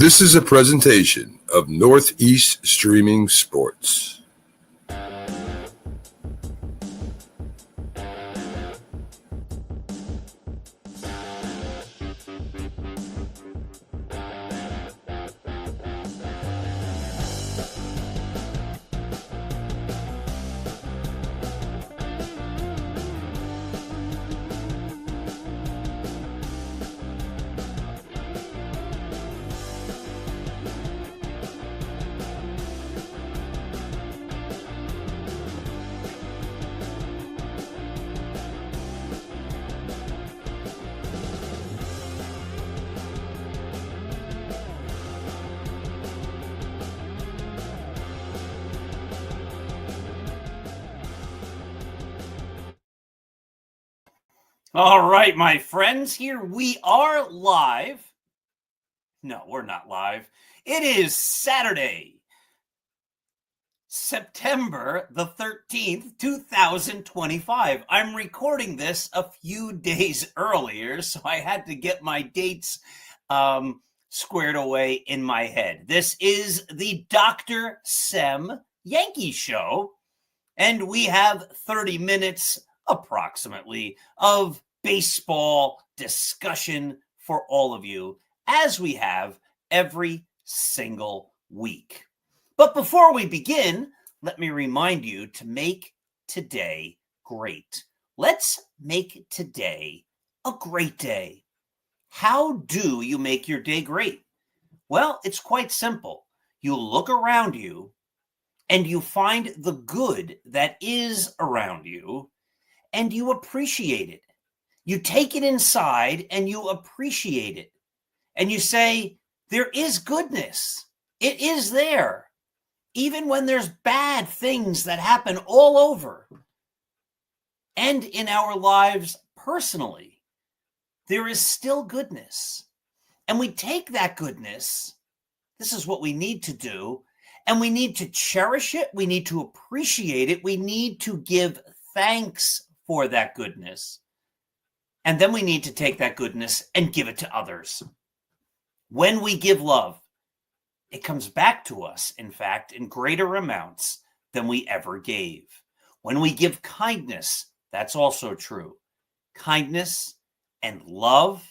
This is a presentation of Northeast Streaming Sports. All right, my friends, here we are live. No, we're not live. It is Saturday, September the 13th, 2025. I'm recording this a few days earlier, so I had to get my dates squared away in my head. This is the Dr. Sem Yankees Show, and we have 30 minutes approximately of baseball discussion for all of you, as we have every single week. But before we begin, let me remind you to make today great. Let's make today a great day. How do you make your day great? Well, it's quite simple. You look around you and you find the good that is around you, and you appreciate it. You take it inside and you appreciate it. And you say, there is goodness. It is there. Even when there's bad things that happen all over. And in our lives personally, there is still goodness. And we take that goodness, this is what we need to do, and we need to cherish it. We need to appreciate it. We need to give thanks for that goodness. And then we need to take that goodness and give it to others. When we give love, it comes back to us, in fact, in greater amounts than we ever gave. When we give kindness, that's also true. Kindness and love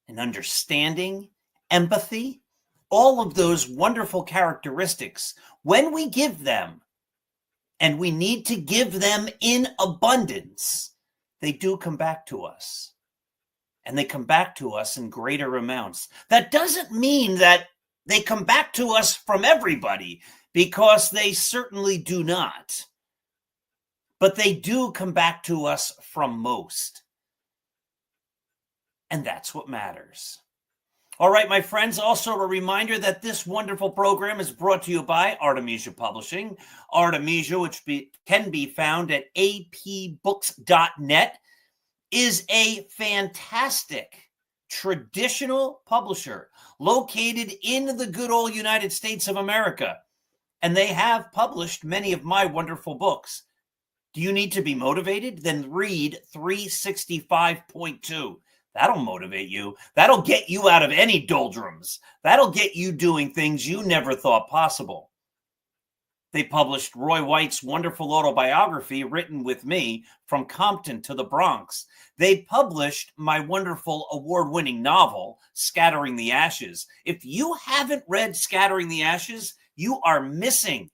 and understanding, empathy, all of those wonderful characteristics, when we give them, and we need to give them in abundance, they do come back to us. And they come back to us in greater amounts. That doesn't mean that they come back to us from everybody, because they certainly do not. But they do come back to us from most. And that's what matters. All right, my friends, also a reminder that this wonderful program is brought to you by Artemisia Publishing. Artemisia, which can be found at apbooks.net, is a fantastic traditional publisher located in the good old United States of America. And they have published many of my wonderful books. Do you need to be motivated? Then read 365.2. That'll motivate you. That'll get you out of any doldrums. That'll get you doing things you never thought possible. They published Roy White's wonderful autobiography written with me, From Compton to the Bronx. They published my wonderful award-winning novel, Scattering the Ashes. If you haven't read Scattering the Ashes, you are missing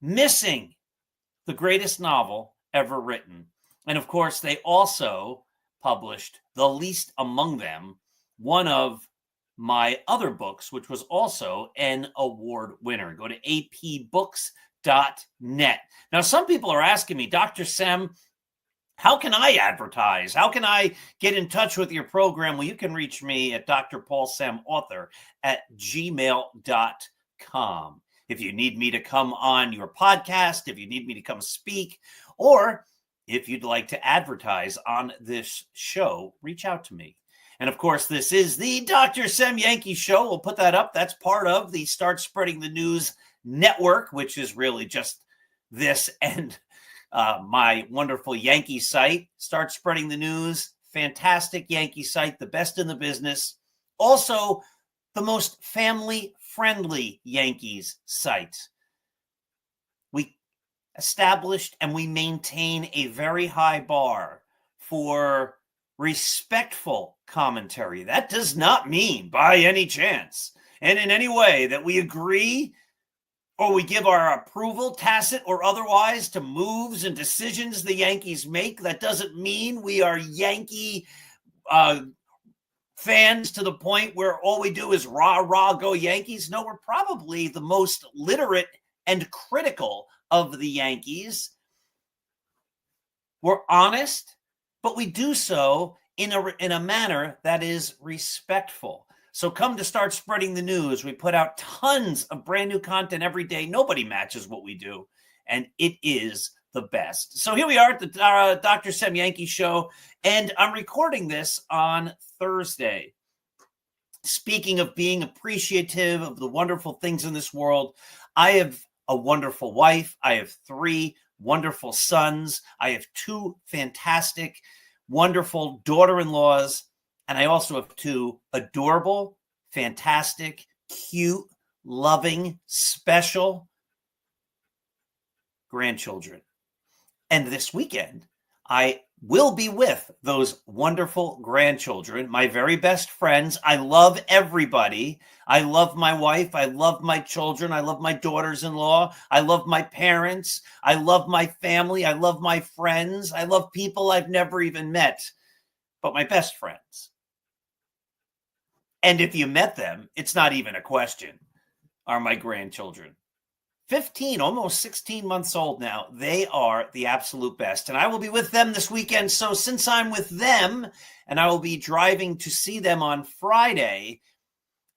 the greatest novel ever written. And of course, they also published The Least Among Them, one of my other books, which was also an award winner. Go to apbooks.net. Now, some people are asking me, Dr. Sem, how can I advertise? How can I get in touch with your program? Well, you can reach me at drpaulsamauthor@gmail.com. If you need me to come on your podcast, if you need me to come speak, or if you'd like to advertise on this show, reach out to me. And of course, this is the Dr. Sem Yankees Show. We'll put that up. That's part of the Start Spreading the News network, which is really just this and my wonderful Yankee site. Start Spreading the News. Fantastic Yankee site, the best in the business. Also, the most family-friendly Yankees site. We established and we maintain a very high bar for respectful commentary. That does not mean by any chance and in any way that we agree or we give our approval, tacit or otherwise, to moves and decisions the Yankees make. That doesn't mean we are Yankee fans to the point where all we do is rah, rah, go Yankees. No, we're probably the most literate and critical of the Yankees. We're honest, but we do so in a manner that is respectful. So come to start spreading the news. We put out tons of brand new content every day. Nobody matches what we do, and it is the best. So here we are at the Dr. Sem Yankees Show, and I'm recording this on Thursday. Speaking of being appreciative of the wonderful things in this world, I have a wonderful wife. I have 3 wonderful sons. I have 2 fantastic, wonderful daughter-in-laws. And I also have 2 adorable, fantastic, cute, loving, special grandchildren. And this weekend, I will be with those wonderful grandchildren, my very best friends. I love everybody. I love my wife. I love my children. I love my daughters-in-law. I love my parents. I love my family. I love my friends. I love people I've never even met, but my best friends. And if you met them, it's not even a question, are my grandchildren. 15, almost 16 months old now. They are the absolute best. And I will be with them this weekend. So since I'm with them and I will be driving to see them on Friday,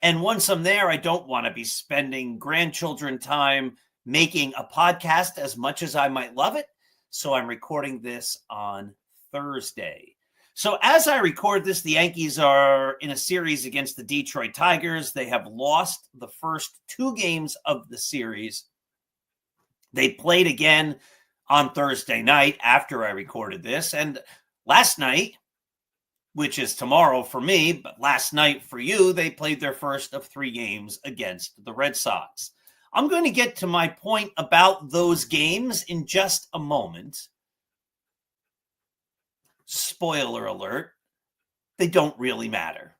and once I'm there, I don't want to be spending grandchildren time making a podcast as much as I might love it. So I'm recording this on Thursday. So as I record this, the Yankees are in a series against the Detroit Tigers. They have lost the first 2 games of the series. They played again on Thursday night after I recorded this. And last night, which is tomorrow for me, but last night for you, they played their first of 3 games against the Red Sox. I'm going to get to my point about those games in just a moment. Spoiler alert, they don't really matter.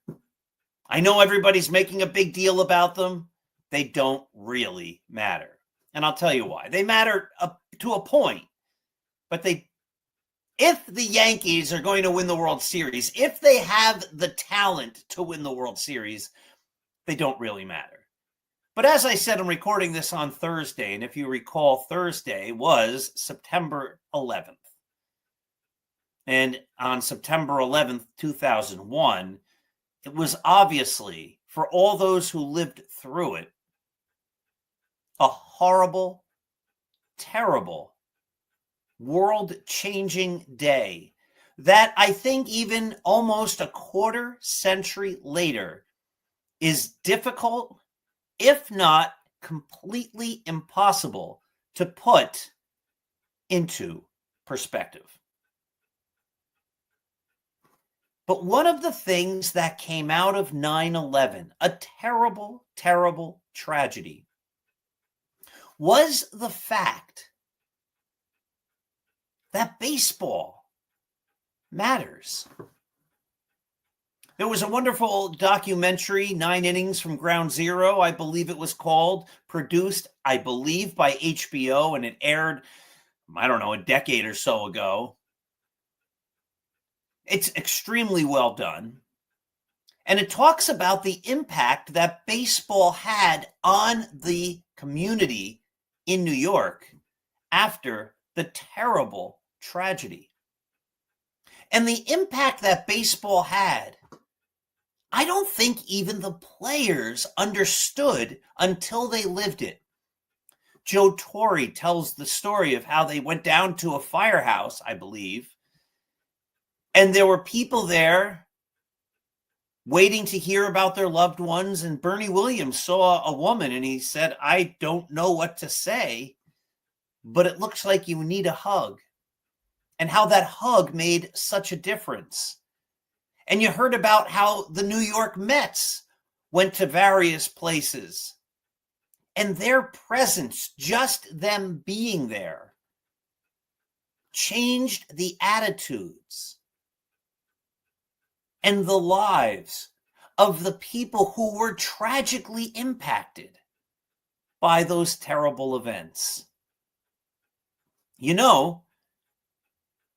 I know everybody's making a big deal about them. They don't really matter. And I'll tell you why. They matter to a point, but if the Yankees are going to win the World Series, if they have the talent to win the World Series, they don't really matter. But as I said, I'm recording this on Thursday, and if you recall, Thursday was September 11th. And on September 11th, 2001, it was obviously, for all those who lived through it, a horrible, terrible, world-changing day that I think even almost a quarter century later is difficult, if not completely impossible, to put into perspective. But one of the things that came out of 9/11, a terrible, terrible tragedy, was the fact that baseball matters. There was a wonderful documentary, 9 Innings from Ground Zero, I believe it was called, produced, I believe, by HBO, and it aired, I don't know, a decade or so ago. It's extremely well done. And it talks about the impact that baseball had on the community in New York after the terrible tragedy. And the impact that baseball had, I don't think even the players understood until they lived it. Joe Torre tells the story of how they went down to a firehouse, I believe, and there were people there waiting to hear about their loved ones. And Bernie Williams saw a woman and he said, "I don't know what to say, but it looks like you need a hug." And how that hug made such a difference. And you heard about how the New York Mets went to various places, and their presence, just them being there, changed the attitudes and the lives of the people who were tragically impacted by those terrible events. You know,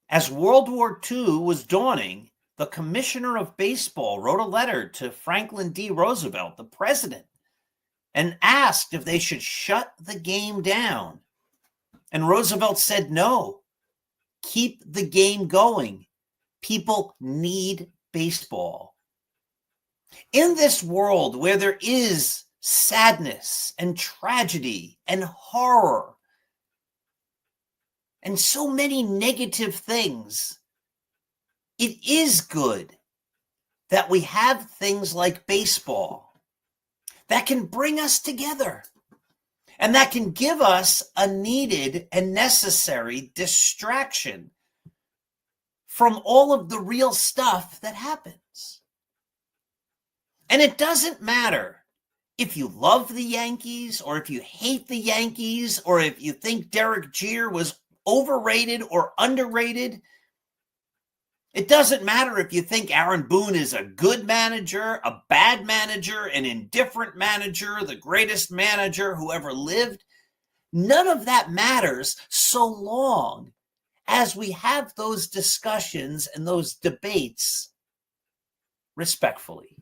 as World War II was dawning, the commissioner of baseball wrote a letter to Franklin D. Roosevelt, the president, and asked if they should shut the game down. And Roosevelt said, no, keep the game going. People need baseball. In this world where there is sadness and tragedy and horror and so many negative things, it is good that we have things like baseball that can bring us together and that can give us a needed and necessary distraction from all of the real stuff that happens. And it doesn't matter if you love the Yankees or if you hate the Yankees or if you think Derek Jeter was overrated or underrated. It doesn't matter if you think Aaron Boone is a good manager, a bad manager, an indifferent manager, the greatest manager who ever lived. None of that matters so long as we have those discussions and those debates respectfully.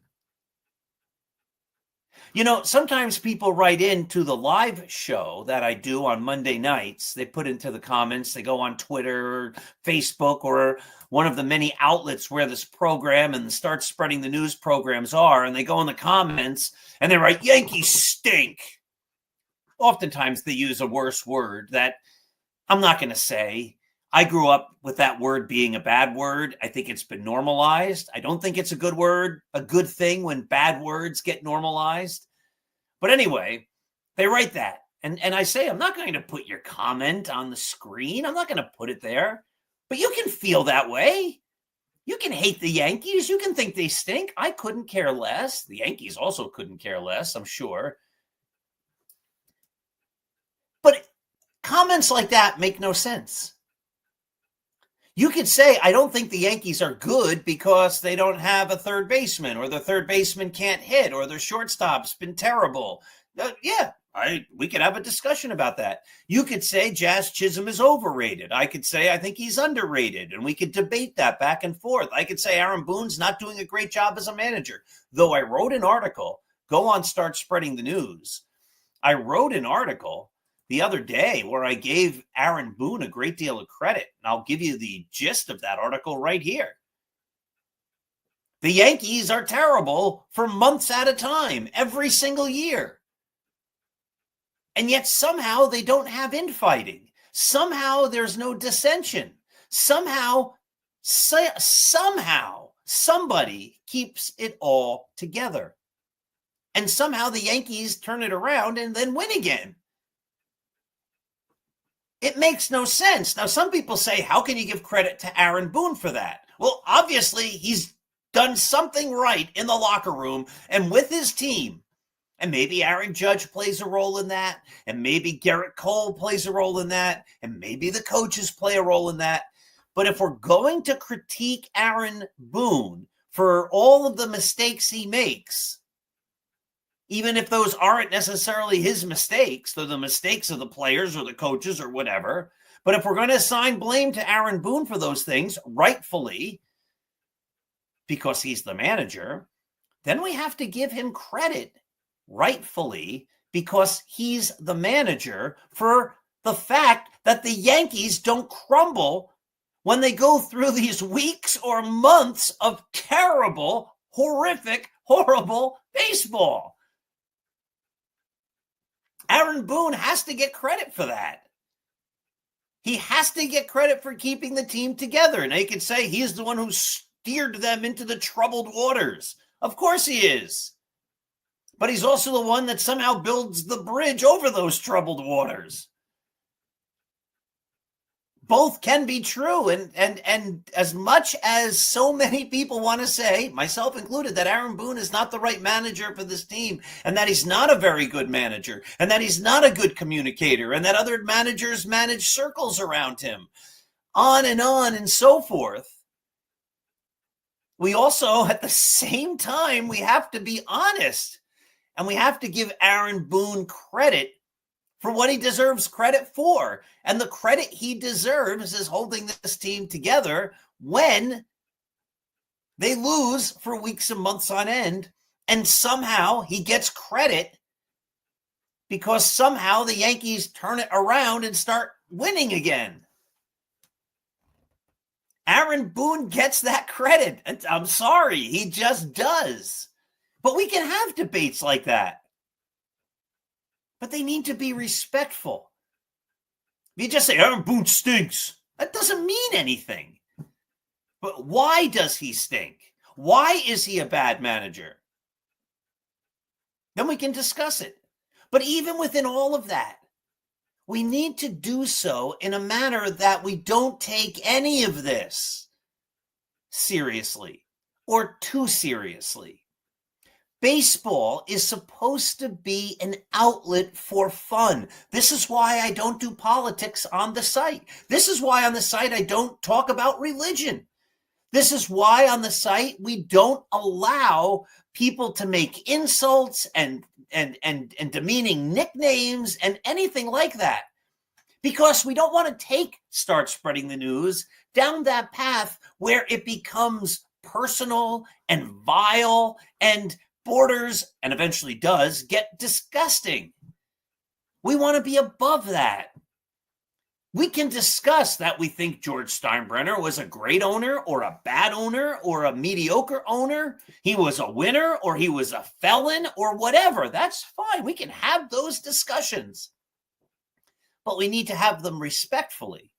You know, sometimes people write into the live show that I do on Monday nights. They put into the comments, they go on Twitter or Facebook or one of the many outlets where this program and Start Spreading the News programs are, and they go in the comments and they write, Yankees stink. Oftentimes they use a worse word that I'm not going to say. I grew up with that word being a bad word. I think it's been normalized. I don't think it's a good word, a good thing when bad words get normalized. But anyway, they write that. And I say, I'm not going to put your comment on the screen. I'm not going to put it there. But you can feel that way. You can hate the Yankees. You can think they stink. I couldn't care less. The Yankees also couldn't care less, I'm sure. But comments like that make no sense. You could say, I don't think the Yankees are good because they don't have a third baseman, or the third baseman can't hit, or their shortstop's been terrible. We could have a discussion about that. You could say Jazz Chisholm is overrated. I could say I think he's underrated, and we could debate that back and forth. I could say Aaron Boone's not doing a great job as a manager. Though I wrote an article, go on, Start Spreading the News. I wrote an article the other day where I gave Aaron Boone a great deal of credit. And I'll give you the gist of that article right here. The Yankees are terrible for months at a time, every single year. And yet somehow they don't have infighting. Somehow there's no dissension. Somehow somebody keeps it all together. And somehow the Yankees turn it around and then win again. It makes no sense. Now, some people say, how can you give credit to Aaron Boone for that? Well, obviously, he's done something right in the locker room and with his team. And maybe Aaron Judge plays a role in that. And maybe Garrett Cole plays a role in that. And maybe the coaches play a role in that. But if we're going to critique Aaron Boone for all of the mistakes he makes, even if those aren't necessarily his mistakes, they're the mistakes of the players or the coaches or whatever. But if we're going to assign blame to Aaron Boone for those things, rightfully, because he's the manager, then we have to give him credit, rightfully, because he's the manager, for the fact that the Yankees don't crumble when they go through these weeks or months of terrible, horrific, horrible baseball. Aaron Boone has to get credit for that. He has to get credit for keeping the team together. And they could say he's the one who steered them into the troubled waters. Of course he is. But he's also the one that somehow builds the bridge over those troubled waters. both can be true. And as much as so many people want to say, myself included, that Aaron Boone is not the right manager for this team, and that he's not a very good manager, and that he's not a good communicator, and that other managers manage circles around him, on and so forth. We also, at the same time, we have to be honest, and we have to give Aaron Boone credit for what he deserves credit for. And the credit he deserves is holding this team together when they lose for weeks and months on end. And somehow he gets credit because somehow the Yankees turn it around and start winning again. Aaron Boone gets that credit. I'm sorry, he just does. But we can have debates like that. But they need to be respectful. If you just say, Aaron Boone stinks, that doesn't mean anything. But why does he stink? Why is he a bad manager? Then we can discuss it. But even within all of that, we need to do so in a manner that we don't take any of this seriously or too seriously. Baseball is supposed to be an outlet for fun. This is why I don't do politics on the site. This is why on the site I don't talk about religion. This is why on the site we don't allow people to make insults and demeaning nicknames and anything like that. Because we don't want to start spreading the news down that path where it becomes personal and vile and borders, and eventually does, get disgusting. We want to be above that. We can discuss that we think George Steinbrenner was a great owner or a bad owner or a mediocre owner. He was a winner or he was a felon or whatever. That's fine. We can have those discussions. But we need to have them respectfully.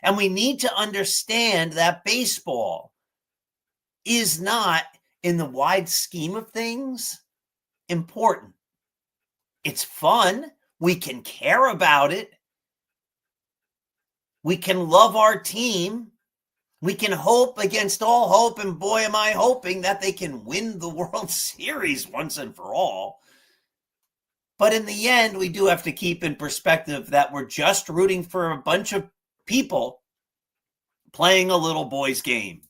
And we need to understand that baseball is not, in the wide scheme of things, important. It's fun. We can care about it. We can love our team. We can hope against all hope, and boy, am I hoping that they can win the World Series once and for all. But in the end, we do have to keep in perspective that we're just rooting for a bunch of people playing a little boy's game.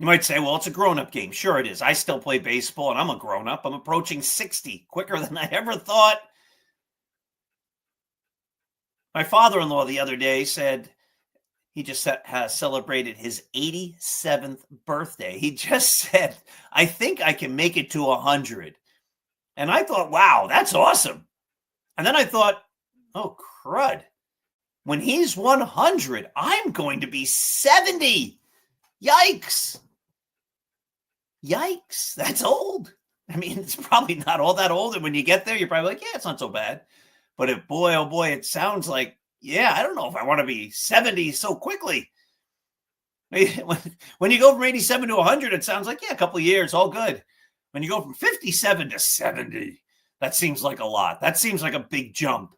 You might say, well, it's a grown-up game. Sure it is. I still play baseball, and I'm a grown-up. I'm approaching 60 quicker than I ever thought. My father-in-law the other day said he just celebrated his 87th birthday. He just said, I think I can make it to 100. And I thought, wow, that's awesome. And then I thought, oh, crud. When he's 100, I'm going to be 70. Yikes. Yikes. That's old. I mean, it's probably not all that old. And when you get there, you're probably like, yeah, it's not so bad. But if, boy, oh boy, it sounds like, yeah, I don't know if I want to be 70 so quickly. When you go from 87 to 100, it sounds like, yeah, a couple of years, all good. When you go from 57 to 70, that seems like a lot. That seems like a big jump.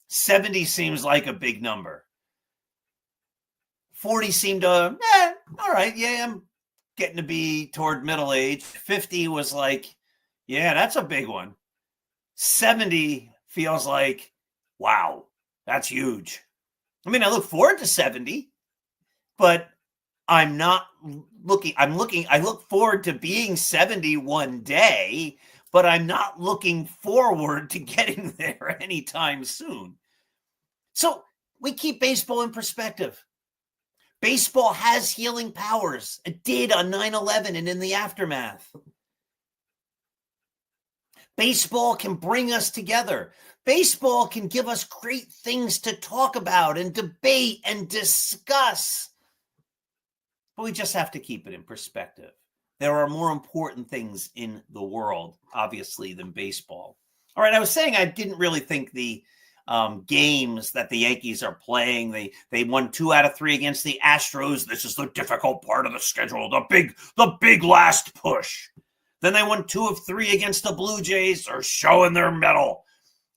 70 seems like a big number. 40 seemed all right, yeah, I'm getting to be toward middle age. 50 was like, yeah, that's a big one. 70 feels like, wow, that's huge. I mean, I look forward to 70, but I'm not looking, I look forward to being 70 one day, but I'm not looking forward to getting there anytime soon. So we keep baseball in perspective. Baseball has healing powers. It did on 9/11 and in the aftermath. Baseball can bring us together. Baseball can give us great things to talk about and debate and discuss. But we just have to keep it in perspective. There are more important things in the world, obviously, than baseball. All right, I was saying I didn't really think the games that the Yankees are playing, they won 2 out of 3 against the Astros. This is the difficult part of the schedule, the big last push. Then they won 2 of 3 against the Blue Jays. They're showing their mettle.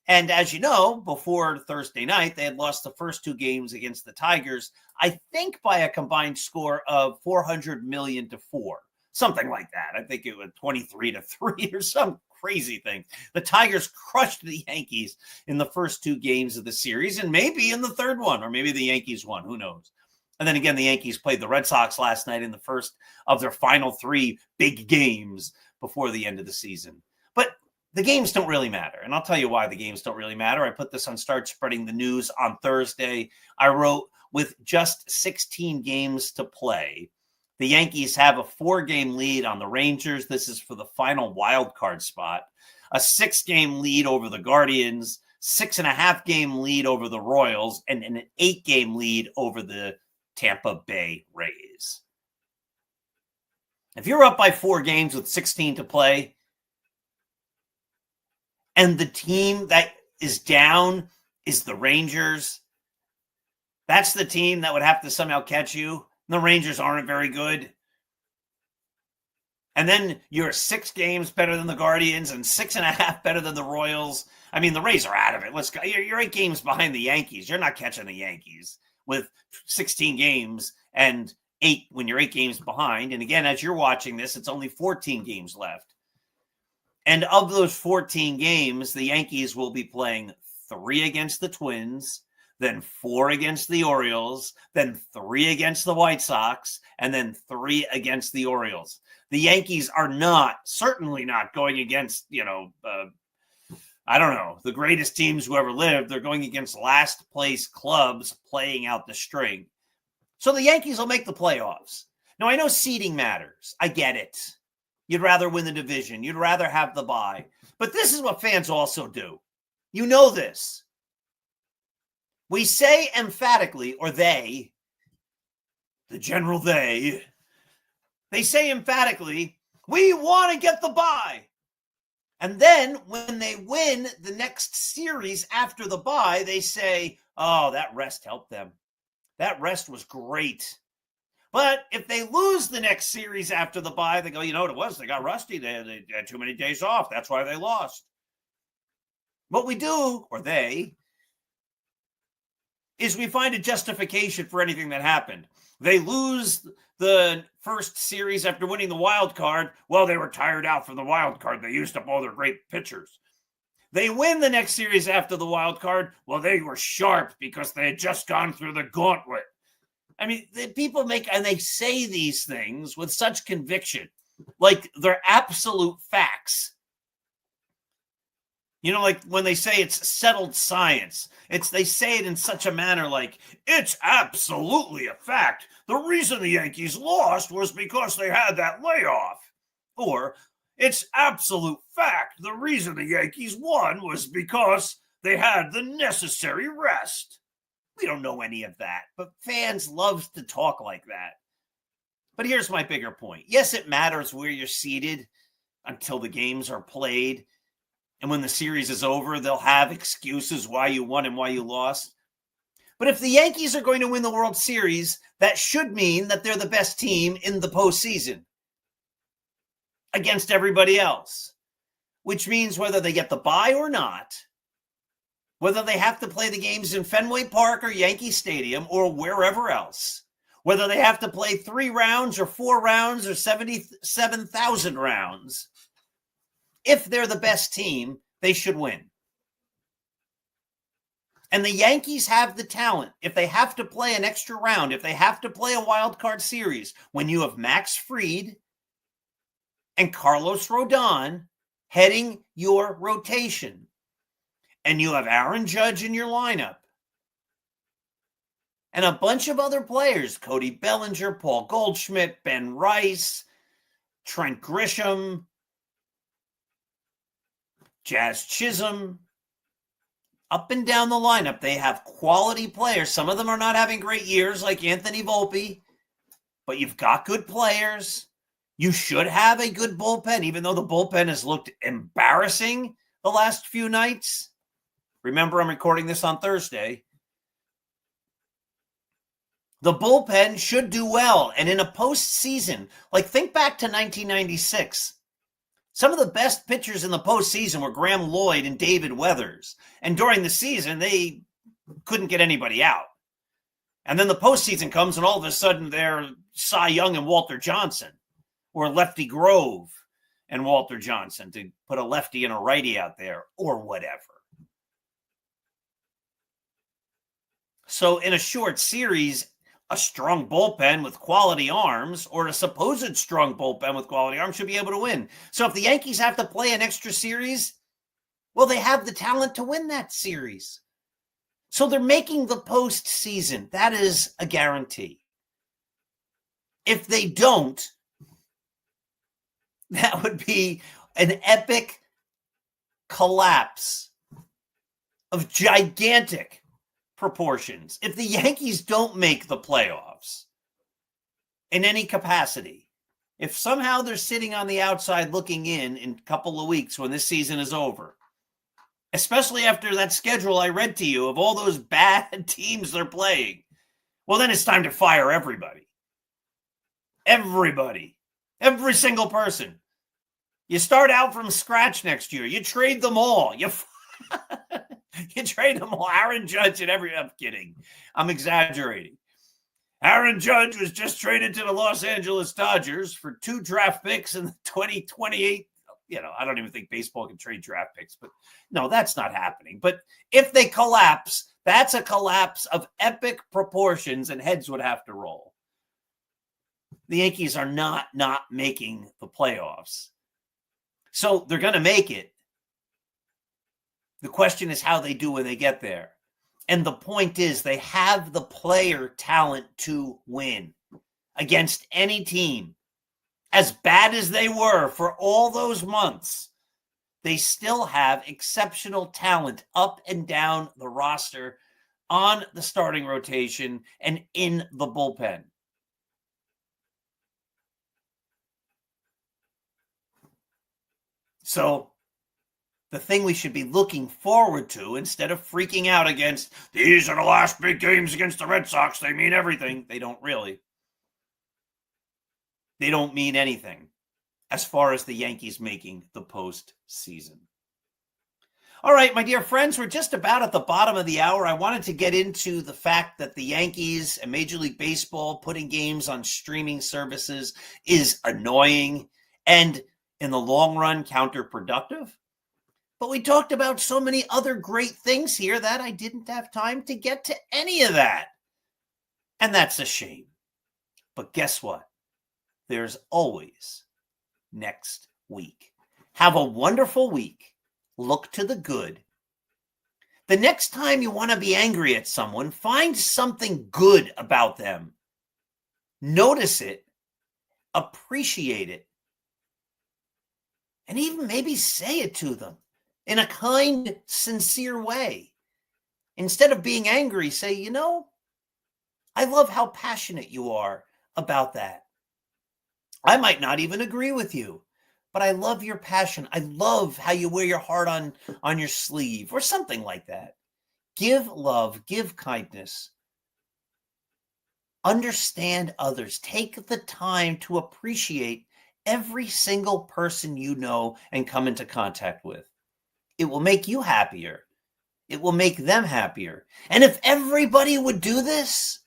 And as you know, before Thursday night, they had lost the first two games against the Tigers, I think by a combined score of 400 million to 4, something like that. I think it was 23 to 3 or some crazy thing. The Tigers crushed the Yankees in the first two games of the series, and maybe in the third one, or maybe the Yankees won. Who knows? And then again, the Yankees played the Red Sox last night in the first of their final three big games before the end of the season. But the games don't really matter. And I'll tell you why the games don't really matter. I put this on Start Spreading the News on Thursday. I wrote, with just 16 games to play, the Yankees have a 4-game lead on the Rangers. This is for the final wild card spot. A 6-game lead over the Guardians, 6.5-game lead over the Royals, and an 8-game lead over the Tampa Bay Rays. If you're up by 4 games with 16 to play, and the team that is down is the Rangers, that's the team that would have to somehow catch you. The Rangers aren't very good. And then you're 6 games better than the Guardians and 6.5 better than the Royals. I mean, the Rays are out of it. Let's go. You're 8 games behind the Yankees. You're not catching the Yankees with 16 games and 8 when you're 8 games behind. And again, as you're watching this, it's only 14 games left. And of those 14 games, the Yankees will be playing 3 against the Twins, then 4 against the Orioles, then 3 against the White Sox, and then 3 against the Orioles. The Yankees are certainly not going against, I don't know, the greatest teams who ever lived. They're going against last place clubs playing out the string. So the Yankees will make the playoffs. Now, I know seeding matters. I get it. You'd rather win the division. You'd rather have the bye. But this is what fans also do. You know this. We say emphatically, or they, the general they say emphatically, we want to get the bye. And then when they win the next series after the bye, they say, oh, that rest helped them. That rest was great. But if they lose the next series after the bye, they go, you know what it was? They got rusty. They had too many days off. That's why they lost. What we do, or they, is we find a justification for anything that happened. They lose the first series after winning the wild card. Well, they were tired out from the wild card. They used up all their great pitchers. They win the next series after the wild card. Well, they were sharp because they had just gone through the gauntlet. I mean, people they say these things with such conviction, like they're absolute facts. You know, like when they say it's settled science, they say it in such a manner like, it's absolutely a fact. The reason the Yankees lost was because they had that layoff. Or, it's absolute fact. The reason the Yankees won was because they had the necessary rest. We don't know any of that, but fans love to talk like that. But here's my bigger point. Yes, it matters where you're seated until the games are played. And when the series is over, they'll have excuses why you won and why you lost. But if the Yankees are going to win the World Series, that should mean that they're the best team in the postseason against everybody else, which means whether they get the bye or not, whether they have to play the games in Fenway Park or Yankee Stadium or wherever else, whether they have to play 3 rounds or 4 rounds or 77,000 rounds, if they're the best team, they should win. And the Yankees have the talent. If they have to play an extra round, if they have to play a wild card series, when you have Max Fried and Carlos Rodon heading your rotation, and you have Aaron Judge in your lineup, and a bunch of other players, Cody Bellinger, Paul Goldschmidt, Ben Rice, Trent Grisham, Jazz Chisholm, up and down the lineup, they have quality players. Some of them are not having great years like Anthony Volpe, but you've got good players. You should have a good bullpen, even though the bullpen has looked embarrassing the last few nights. Remember, I'm recording this on Thursday. The bullpen should do well. And in a postseason, like think back to 1996. Some of the best pitchers in the postseason were Graham Lloyd and David Weathers. And during the season, they couldn't get anybody out. And then the postseason comes, and all of a sudden they're Cy Young and Walter Johnson, or Lefty Grove and Walter Johnson, to put a lefty and a righty out there, or whatever. So in a short series, a strong bullpen with quality arms, or a supposed strong bullpen with quality arms, should be able to win. So if the Yankees have to play an extra series, well, they have the talent to win that series. So they're making the postseason. That is a guarantee. If they don't, that would be an epic collapse of gigantic proportions. If the Yankees don't make the playoffs in any capacity, if somehow they're sitting on the outside looking in a couple of weeks when this season is over, especially after that schedule I read to you of all those bad teams they're playing, well, then it's time to fire everybody. Everybody. Every single person. You start out from scratch next year. You trade them all. You trade them all. Aaron Judge and I'm kidding. I'm exaggerating. Aaron Judge was just traded to the Los Angeles Dodgers for 2 draft picks in the 2028. I don't even think baseball can trade draft picks, but no, that's not happening. But if they collapse, that's a collapse of epic proportions, and heads would have to roll. The Yankees are not making the playoffs. So they're going to make it. The question is how they do when they get there. And the point is they have the player talent to win against any team. As bad as they were for all those months, they still have exceptional talent up and down the roster, on the starting rotation, and in the bullpen. So the thing we should be looking forward to, instead of freaking out against, these are the last big games against the Red Sox, they mean everything. They don't really. They don't mean anything as far as the Yankees making the postseason. All right, my dear friends, we're just about at the bottom of the hour. I wanted to get into the fact that the Yankees and Major League Baseball putting games on streaming services is annoying and, in the long run, counterproductive. But we talked about so many other great things here that I didn't have time to get to any of that. And that's a shame. But guess what? There's always next week. Have a wonderful week. Look to the good. The next time you want to be angry at someone, find something good about them. Notice it. Appreciate it. And even maybe say it to them in a kind, sincere way. Instead of being angry, say, I love how passionate you are about that. I might not even agree with you, but I love your passion. I love how you wear your heart on your sleeve, or something like that. Give love, give kindness. Understand others. Take the time to appreciate every single person you know and come into contact with. It will make you happier. It will make them happier. And if everybody would do this,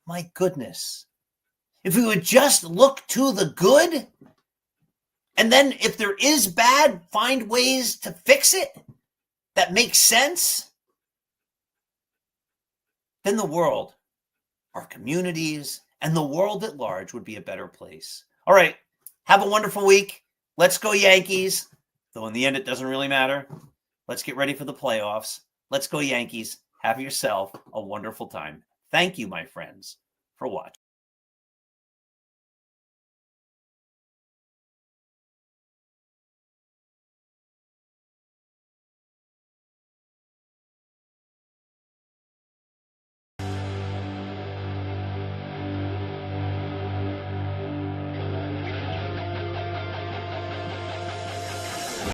my goodness, if we would just look to the good, and then if there is bad, find ways to fix it that make sense, then the world, our communities, and the world at large would be a better place. All right, have a wonderful week. Let's go Yankees. Though in the end, it doesn't really matter. Let's get ready for the playoffs. Let's go Yankees. Have yourself a wonderful time. Thank you, my friends, for watching.